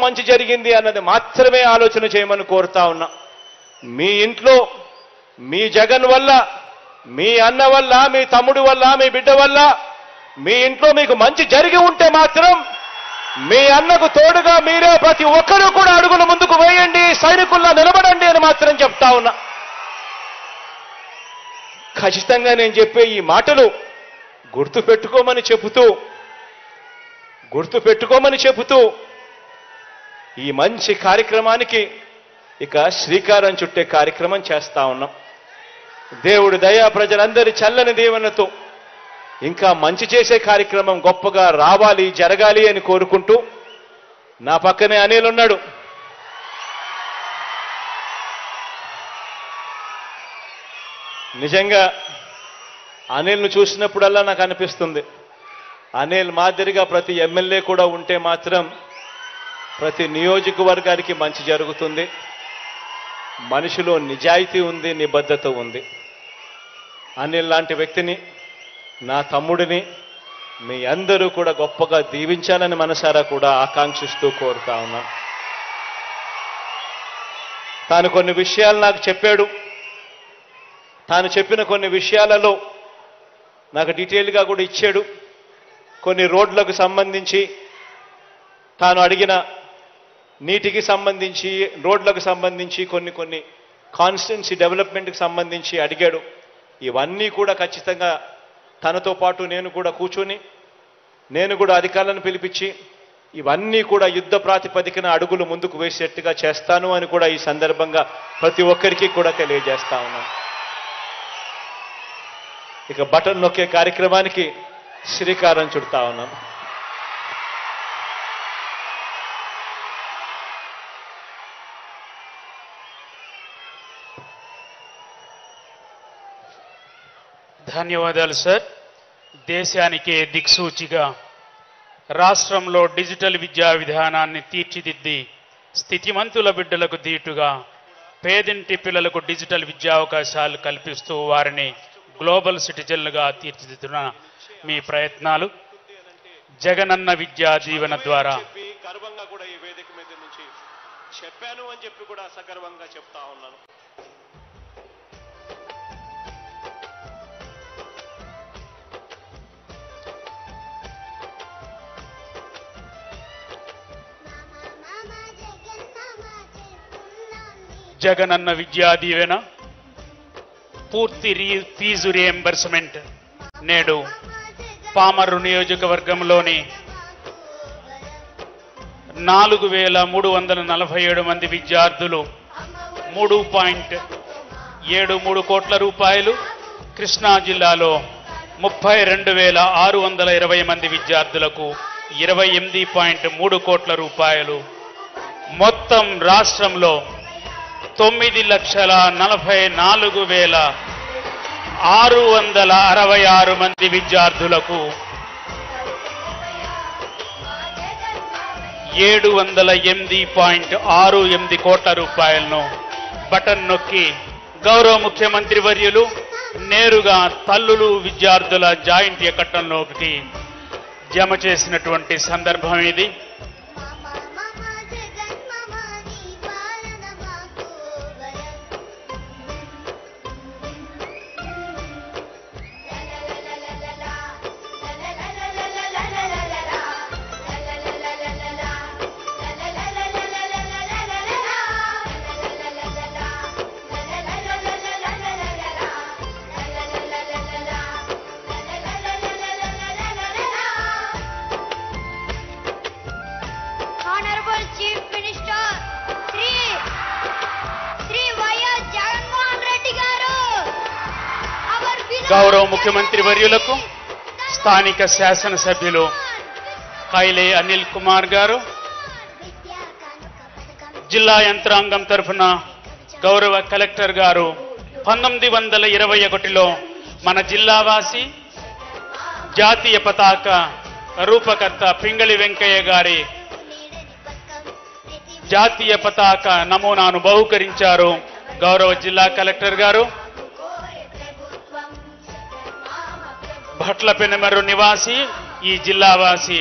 మంచి జరిగింది అన్నది మాత్రమే ఆలోచన చేయమని కోరుతా ఉన్నా. మీ ఇంట్లో మీ జగన్ వల్ల, మీ అన్న వల్ల, మీ తమ్ముడు వల్ల, మీ బిడ్డ వల్ల మీ ఇంట్లో మీకు మంచి జరిగి ఉంటే మాత్రం మీ అన్నకు తోడుగా మీరే ప్రతి ఒక్కరూ కూడా అడుగులు ముందుకు వేయండి, సైనికుల్లా నిలబడండి అని మాత్రం చెప్తా ఉన్నా. ఖచ్చితంగా నేను చెప్పే ఈ మాటలు గుర్తుపెట్టుకోమని చెబుతూ ఈ మంచి కార్యక్రమానికి ఇక శ్రీకారం చుట్టే కార్యక్రమం చేస్తా ఉన్నాం. దేవుడి దయ, ప్రజలందరి చల్లని దీవెనతో ఇంకా మంచి చేసే కార్యక్రమం గొప్పగా రావాలి, జరగాలి అని కోరుకుంటూ, నా పక్కనే అనిల్ ఉన్నాడు. నిజంగా అనిల్ను చూసినప్పుడల్లా నాకు అనిపిస్తుంది, అనిల్ మాదిరిగా ప్రతి ఎమ్మెల్యే కూడా ఉంటే మాత్రం ప్రతి నియోజకవర్గానికి మంచి జరుగుతుంది. మనిషిలో నిజాయితీ ఉంది, నిబద్ధత ఉంది. అనిల్ లాంటి వ్యక్తిని, నా తమ్ముడిని మీ అందరూ కూడా గొప్పగా దీవించాలని మనసారా కూడా ఆకాంక్షిస్తూ కోరుతా ఉన్నాను. తాను కొన్ని విషయాలు నాకు చెప్పాడు. తాను చెప్పిన కొన్ని విషయాలలో నాకు డీటెయిల్గా కూడా ఇచ్చాడు. కొన్ని రోడ్లకు సంబంధించి, తాను అడిగిన నీటికి సంబంధించి, రోడ్లకు సంబంధించి, కొన్ని కాన్స్టిట్యున్సీ డెవలప్మెంట్కి సంబంధించి అడిగాడు. ఇవన్నీ కూడా ఖచ్చితంగా తనతో పాటు నేను కూడా కూర్చొని, నేను కూడా అధికారులను పిలిపించి ఇవన్నీ కూడా యుద్ధ ప్రాతిపదికన అడుగులు ముందుకు వేసేట్టుగా చేస్తాను అని కూడా ఈ సందర్భంగా ప్రతి ఒక్కరికి కూడా తెలియజేస్తా ఉన్నాను. ఇక బటన్ నొక్కే కార్యక్రమానికి శ్రీకారం చుడతా ఉన్నాను. ధన్యవాదాలు సార్. దేశానికే దిక్సూచిగా రాష్ట్రంలో డిజిటల్ విద్యా విధానాన్ని తీర్చిదిద్ది స్థితిమంతుల బిడ్డలకు దీటుగా పేదింటి పిల్లలకు డిజిటల్ విద్యా అవకాశాలు కల్పిస్తూ వారిని గ్లోబల్ సిటిజన్లుగా తీర్చిదిద్దున మీ ప్రయత్నాలు జగనన్న విద్యా దీవెన ద్వారా గర్వంగా కూడా ఈ వేదిక మీద నుంచి చెప్పాను అని చెప్పి కూడా సగర్వంగా చెప్తా ఉన్నాను. జగనన్న విద్యా దీవెన పూర్తి ఫీజు రియంబర్స్మెంట్ నేడు పామర్రు నియోజకవర్గంలోని 4347 మంది విద్యార్థులు 3.73 కోట్ల రూపాయలు, కృష్ణా జిల్లాలో 32,620 మంది విద్యార్థులకు 28.3 కోట్ల రూపాయలు, మొత్తం రాష్ట్రంలో 9,44,666 మంది విద్యార్థులకు 708.68 కోట్ల రూపాయలను బటన్ నొక్కి గౌరవ ముఖ్యమంత్రి వర్యులు నేరుగా తల్లులు విద్యార్థుల జాయింట్ అకౌంట్లోకి జమ చేసినటువంటి సందర్భం ఇది. గౌరవ ముఖ్యమంత్రి వర్యులకు స్థానిక శాసనసభ్యులు కైలే అనిల్ కుమార్ గారు, జిల్లా యంత్రాంగం తరఫున గౌరవ కలెక్టర్ గారు 1921లో మన జిల్లావాసి జాతీయ పతాక రూపకర్త పింగళి వెంకయ్య గారి జాతీయ పతాక నమూనాను బహూకరించారు. గౌరవ జిల్లా కలెక్టర్ గారు భట్ల పెనమర్రు నివాసి, ఈ జిల్లావాసి